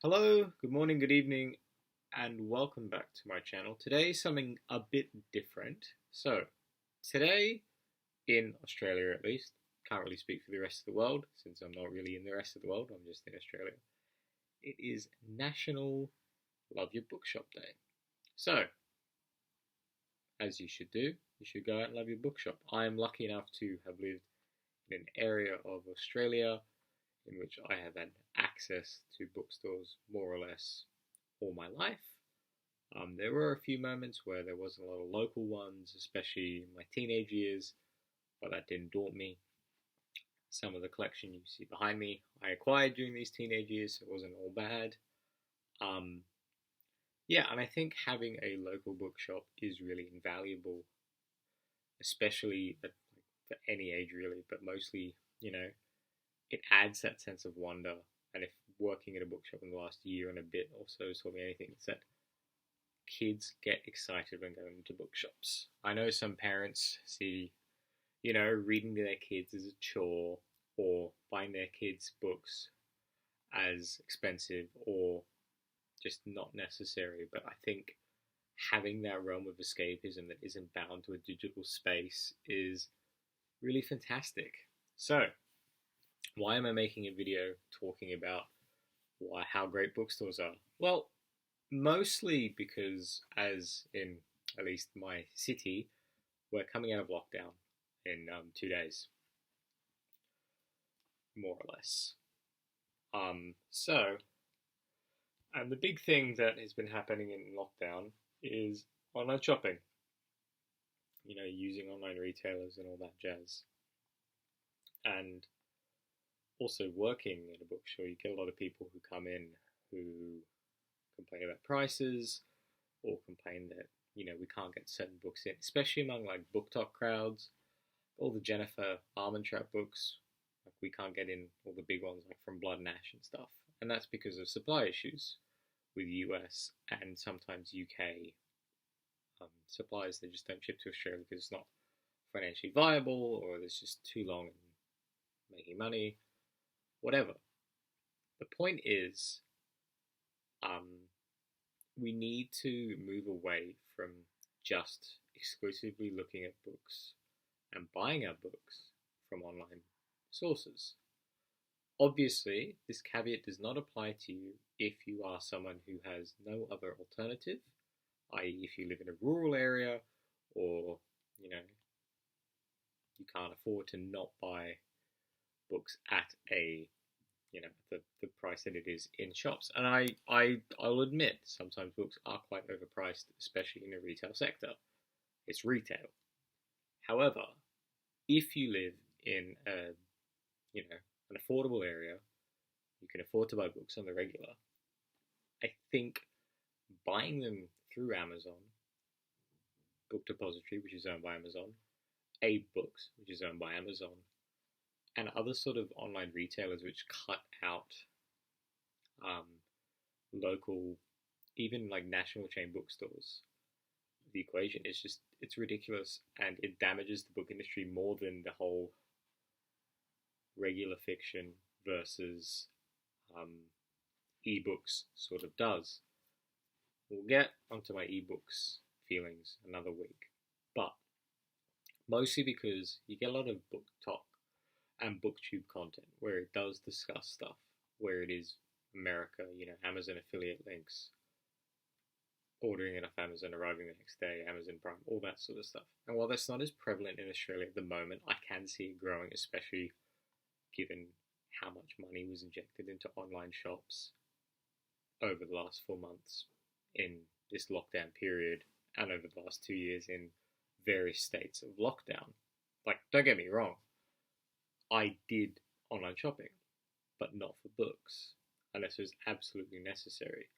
Hello, good morning, good evening, and welcome back to my channel. Today, something a bit different. Today, in Australia at least, can't really speak for the rest of the world since I'm not really in the rest of the world, I'm just in Australia. It is National Love Your Bookshop Day. So, as you should do, you should go out and love your bookshop. I am lucky enough to have lived in an area of Australia in which I have had access to bookstores more or less all my life. There were a few moments where there wasn't a lot of local ones, especially in my teenage years, but that didn't daunt me. Some of the collection you see behind me I acquired during these teenage years, so it wasn't all bad. Um, yeah, and I think having a local bookshop is really invaluable, especially for any age really, but mostly, it adds that sense of wonder. And if working at a bookshop in the last year and a bit also has taught me anything, it's that kids get excited when going to bookshops. I know some parents see, reading to their kids as a chore or buying their kids books as expensive or just not necessary, but I think having that realm of escapism that isn't bound to a digital space is really fantastic. So, why am I making a video talking about how great bookstores are? Well, mostly because, as in at least my city, we're coming out of lockdown in 2 days, more or less. So, and the big thing that has been happening in lockdown is online shopping. Using online retailers and all that jazz. And also working at a bookstore, you get a lot of people who come in who complain about prices or complain that, we can't get certain books in, especially among like BookTok crowds. All the Jennifer Armentrout books, like we can't get in all the big ones like From Blood and Ash and stuff. And that's because of supply issues with US and sometimes UK supplies that just don't ship to Australia because it's not financially viable or there's just too long in making money, whatever. The point is, we need to move away from just exclusively looking at books and buying our books from online sources. Obviously, this caveat does not apply to you if you are someone who has no other alternative, i.e. if you live in a rural area or, you can't afford to not buy books at the price that it is in shops. And I'll admit, sometimes books are quite overpriced, especially in the retail sector. It's retail. However, if you live in an affordable area, you can afford to buy books on the regular, I think buying them through Amazon, Book Depository, which is owned by Amazon, A Books, which is owned by Amazon, and other sort of online retailers which cut out local, even like national chain bookstores, the equation is just, it's ridiculous and it damages the book industry more than the whole regular fiction versus ebooks sort of does. We'll get onto my ebooks feelings another week, but mostly because you get a lot of book talk and booktube content where it does discuss stuff, where it is America, Amazon affiliate links, ordering it off Amazon, arriving the next day, Amazon Prime, all that sort of stuff. And while that's not as prevalent in Australia at the moment, I can see it growing, especially given how much money was injected into online shops over the last 4 months in this lockdown period and over the last 2 years in various states of lockdown. Like, don't get me wrong, I did online shopping, but not for books, unless it was absolutely necessary.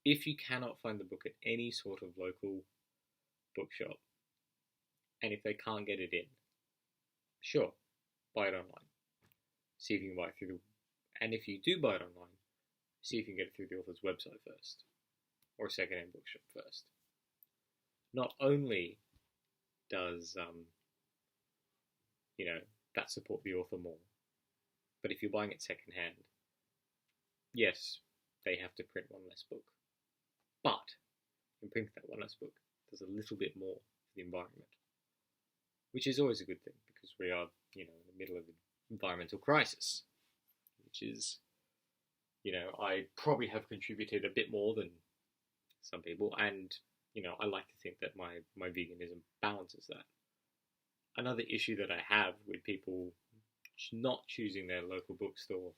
If you cannot find the book at any sort of local bookshop, and if they can't get it in, sure, buy it online. See if you can buy it through and if you do buy it online, see if you can get it through the author's website first, or a second-hand bookshop first. Not only does, that support the author more, but if you're buying it second-hand, yes, they have to print one less book. But in printing that one less book, does a little bit more for the environment, which is always a good thing because we are, in the middle of an environmental crisis, which is, I probably have contributed a bit more than some people, and I like to think that my veganism balances that. Another issue that I have with people not choosing their local bookstore,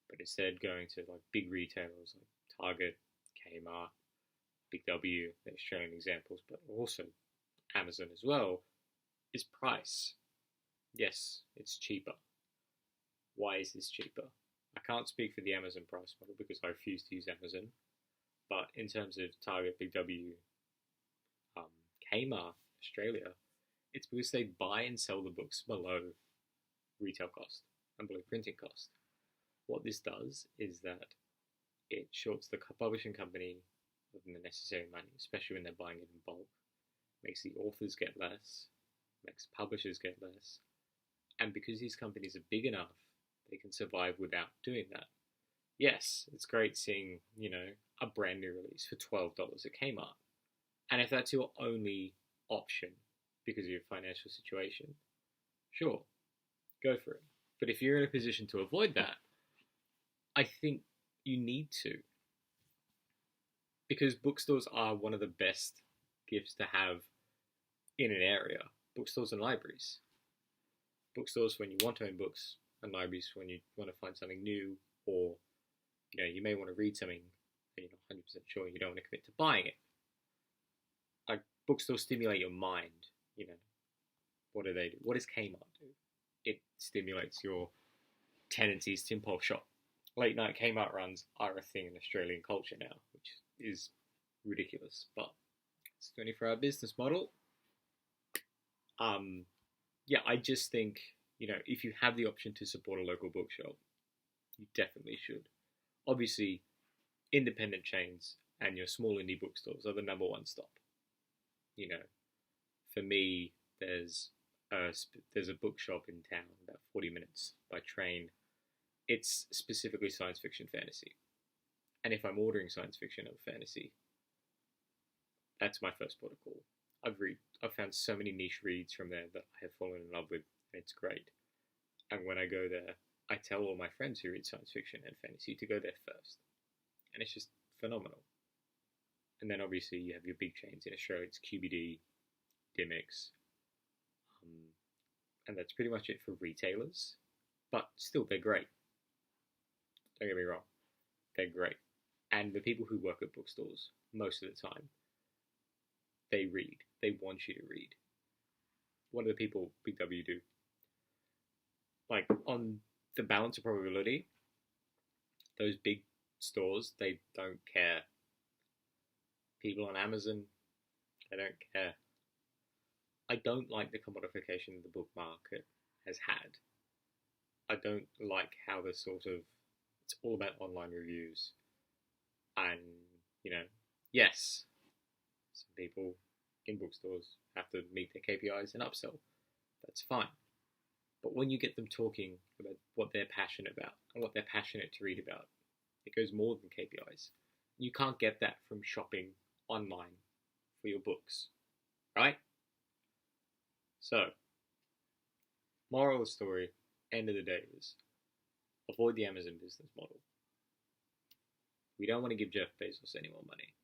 but instead going to like big retailers like Target, Kmart, Big W, the Australian examples, but also Amazon as well, is price. Yes, it's cheaper. Why is this cheaper? I can't speak for the Amazon price model because I refuse to use Amazon, but in terms of Target, Big W, Kmart, Australia, it's because they buy and sell the books below retail cost and below printing cost. What this does is that it shorts the publishing company of the necessary money, especially when they're buying it in bulk, makes the authors get less, makes publishers get less, and because these companies are big enough, they can survive without doing that. Yes, it's great seeing, a brand new release for $12 at Kmart. And if that's your only option because of your financial situation, sure, go for it. But if you're in a position to avoid that, I think you need to. Because bookstores are one of the best gifts to have in an area. Bookstores and libraries. Bookstores when you want to own books, and libraries when you want to find something new, or you may want to read something and you're not 100% sure you don't want to commit to buying it. Like bookstores stimulate your mind. What do they do? What does Kmart do? It stimulates your tendencies to impulse shop. Late night Kmart runs are a thing in Australian culture now, which is ridiculous, but it's a 24-hour business model. I just think, if you have the option to support a local bookshop, you definitely should. Obviously, independent chains and your small indie bookstores are the number one stop. For me, there's a bookshop in town about 40 minutes by train. It's specifically science fiction fantasy. And if I'm ordering science fiction or fantasy, that's my first port of call. I've found so many niche reads from there that I have fallen in love with, and it's great. And when I go there, I tell all my friends who read science fiction and fantasy to go there first. And it's just phenomenal. And then obviously you have your big chains in Australia. It's QBD, Dimmix, and that's pretty much it for retailers. But still, they're great. Don't get me wrong. They're great. And the people who work at bookstores, most of the time, they read. They want you to read. What do the people Big W do? Like, on the balance of probability, those big stores, they don't care. People on Amazon, they don't care. I don't like the commodification the book market has had. I don't like how it's all about online reviews. And, yes, some people in bookstores have to meet their KPIs and upsell. That's fine. But when you get them talking about what they're passionate about and what they're passionate to read about, it goes more than KPIs. You can't get that from shopping online for your books, right? So, moral of the story, end of the day is, avoid the Amazon business model. We don't want to give Jeff Bezos any more money.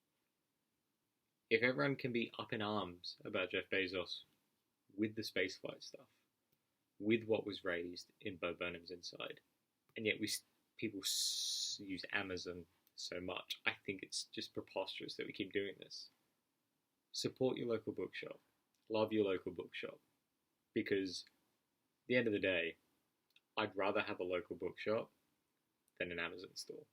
If everyone can be up in arms about Jeff Bezos with the spaceflight stuff, with what was raised in Bo Burnham's inside, and yet people use Amazon so much, I think it's just preposterous that we keep doing this. Support your local bookshop. Love your local bookshop. Because at the end of the day, I'd rather have a local bookshop than an Amazon store.